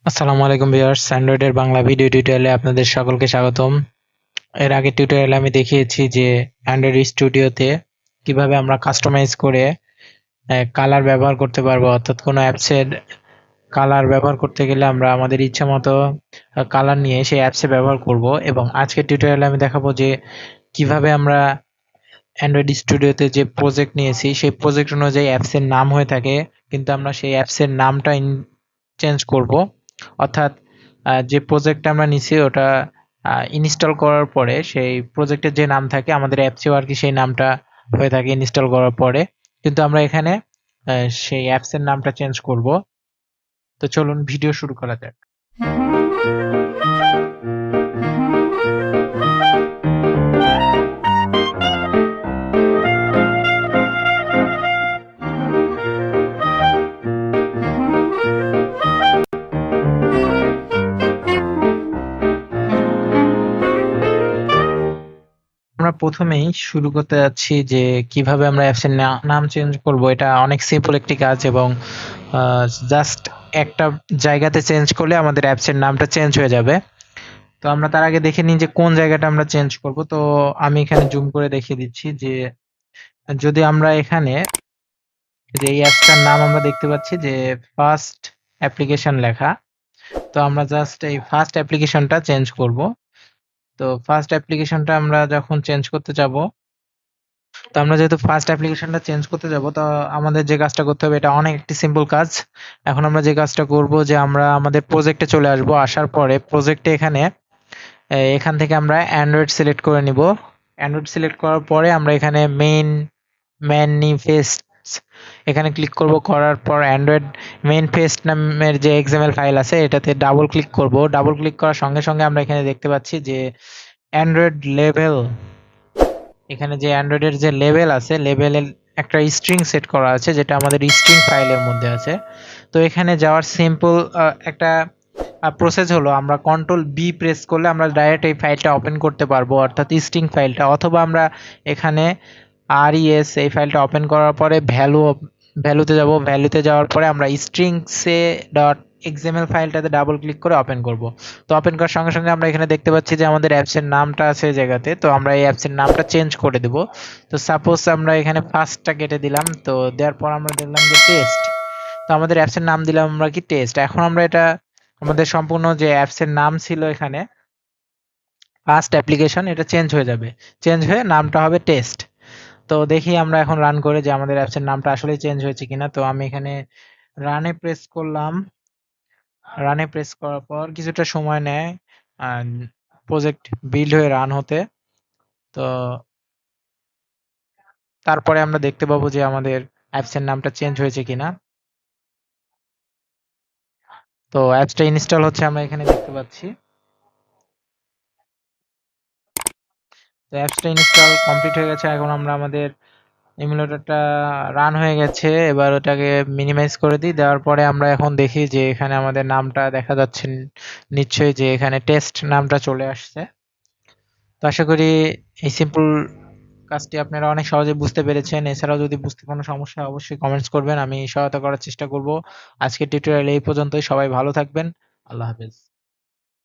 আসসালামু আলাইকুম viewers, অ্যান্ড্রয়েডের Bangla video টিউটোরিয়ালে আপনাদের সকলকে স্বাগতম। এর আগের টিউটোরিয়ালে আমি দেখিয়েছি যে অ্যান্ড্রয়েড স্টুডিওতে কিভাবে আমরা কাস্টমাইজ করে কালার ব্যবহার করতে পারবো। অর্থাৎ কোনো অ্যাপসের কালার ব্যবহার করতে গেলে আমরা আমাদের ইচ্ছা মতো কালার নিয়ে সেই অ্যাপসে ব্যবহার করব। এবং আজকের টিউটোরিয়ালে আমি দেখাবো যে কিভাবে আমরা অ্যান্ড্রয়েড স্টুডিওতে যে প্রজেক্ট নিয়েছি সেই প্রজেক্ট অনুযায়ী অ্যাপসের নাম হয়ে থাকে, কিন্তু আমরা সেই অ্যাপসের নামটা চেঞ্জ করব। অর্থাৎ যে প্রজেক্টটা আমরা নিছি ওটা ইনস্টল করার পরে সেই প্রজেক্টের যে নাম থাকে আমাদের অ্যাপসেও আর কি সেই নামটা হয়ে থাকে ইনস্টল করার পরে, কিন্তু আমরা এখানে সেই অ্যাপসের নামটা চেঞ্জ করব। তো চলুন ভিডিও শুরু করা যাক। আমরা প্রথমেই শুরু করতে যাচ্ছি যে কিভাবে আমরা অ্যাপসের নাম চেঞ্জ করব। এটা অনেক সিম্পল একটি কাজ এবং জাস্ট একটা জায়গাতে চেঞ্জ করলে আমাদের অ্যাপসের নামটা চেঞ্জ হয়ে যাবে। তো আমরা তার আগে দেখে নিই যে কোন জায়গাটা আমরা চেঞ্জ করব। তো আমি এখানে জুম করে দেখিয়ে দিচ্ছি যে যদি আমরা এখানে যে এই অ্যাপসটার নাম আমরা দেখতে পাচ্ছি যে ফার্স্ট অ্যাপ্লিকেশন লেখা, তো আমরা জাস্ট এই ফার্স্ট অ্যাপ্লিকেশনটা চেঞ্জ করব। তো ফার্স্ট অ্যাপ্লিকেশনটা আমরা যখন চেঞ্জ করতে যাব, তো আমরা যেহেতু ফার্স্ট অ্যাপ্লিকেশনটা চেঞ্জ করতে যাব, তো আমাদের যে কাজটা করতে হবে এটা অনেক একটি সিম্পল কাজ। এখন আমরা যে কাজটা করব যে আমরা আমাদের প্রজেক্টে চলে আসব। আসার পরে প্রজেক্টে এখান থেকে আমরা অ্যান্ড্রয়েড সিলেক্ট করে নিব। অ্যান্ড্রয়েড সিলেক্ট করার পরে আমরা এখানে ম্যানিফেস্টস এখানে ক্লিক করব। করার পর অ্যান্ড্রয়েড মেইনফেস্ট নামের যে এক্সএমএল ফাইল আছে এটাতে ডাবল ক্লিক করব। ডাবল ক্লিক করার সঙ্গে সঙ্গে আমরা এখানে দেখতে পাচ্ছি যে অ্যান্ড্রয়েড লেভেল, এখানে যে অ্যান্ড্রয়েডের যে লেভেল আছে লেভেলের একটা স্ট্রিং সেট করা আছে যেটা আমাদের স্ট্রিং ফাইলের মধ্যে আছে। তো এখানে যাওয়ার সিম্পল একটা প্রসেস হলো আমরা কন্ট্রোল বি প্রেস করলে আমরা ডাইরেক্ট এই ফাইলটা ওপেন করতে পারবো, অর্থাৎ স্ট্রিং ফাইলটা। অথবা আমরা এখানে res এই ফাইলটা ওপেন করার পরে ভ্যালুতে যাব। ভ্যালুতে যাওয়ার পরে আমরা স্ট্রিংসে ডট এক্সএমএল ফাইলটাতে ডাবল ক্লিক করে ওপেন করব। তো ওপেন করার সঙ্গে সঙ্গে আমরা এখানে দেখতে পাচ্ছি যে আমাদের অ্যাপসের নামটা আছে এই জায়গাতে। তো আমরা এই অ্যাপসের নামটা চেঞ্জ করে দেব। তো সাপোজ আমরা এখানে ফার্স্টটা কেটে দিলাম, তো দেওয়ার পর আমরা দেখলাম যে টেস্ট। তো আমাদের অ্যাপসের নাম দিলাম আমরা কি টেস্ট। এখন আমরা এটা আমাদের সম্পূর্ণ যে অ্যাপসের নাম ছিল এখানে ফার্স্ট অ্যাপ্লিকেশন, এটা চেঞ্জ হয়ে যাবে। চেঞ্জ হয়ে নামটা হবে টেস্ট। তো দেখি আমরা এখন রান করে যে আমাদের অ্যাপসের নামটা আসলেই চেঞ্জ হয়েছে কিনা। তো আমি এখানে রানে প্রেস করলাম। রানে প্রেস করার পর কিছুটা সময় নেয় প্রজেক্ট বিল্ড হয়ে রান হতে। তো তারপরে আমরা দেখতে পাবো যে আমাদের অ্যাপসের নামটা চেঞ্জ হয়েছে কিনা। তো অ্যাপসটা ইনস্টল হচ্ছে আমরা এখানে দেখতে পাচ্ছি। তো অ্যাপসটা ইনস্টল কমপ্লিট হয়ে গেছে। এখন আমরা আমাদের এমুলেটরটা রান হয়ে গেছে। এবার ওটাকে মিনিমাইজ করে দিই। দেওয়ার পরে আমরা এখন দেখি যে এখানে আমাদের নামটা দেখা যাচ্ছে নিশ্চয়ই যে এখানে টেস্ট নামটা চলে আসছে। তো আশা করি এই সিম্পল কাজটি আপনারা অনেক সহজে বুঝতে পেরেছেন। এছাড়াও যদি বুঝতে কোনো সমস্যা হয় অবশ্যই কমেন্টস করবেন, আমি সহায়তা করার চেষ্টা করব। আজকের টিউটোরিয়াল এই পর্যন্তই। সবাই ভালো থাকবেন। আল্লাহ হাফেজ।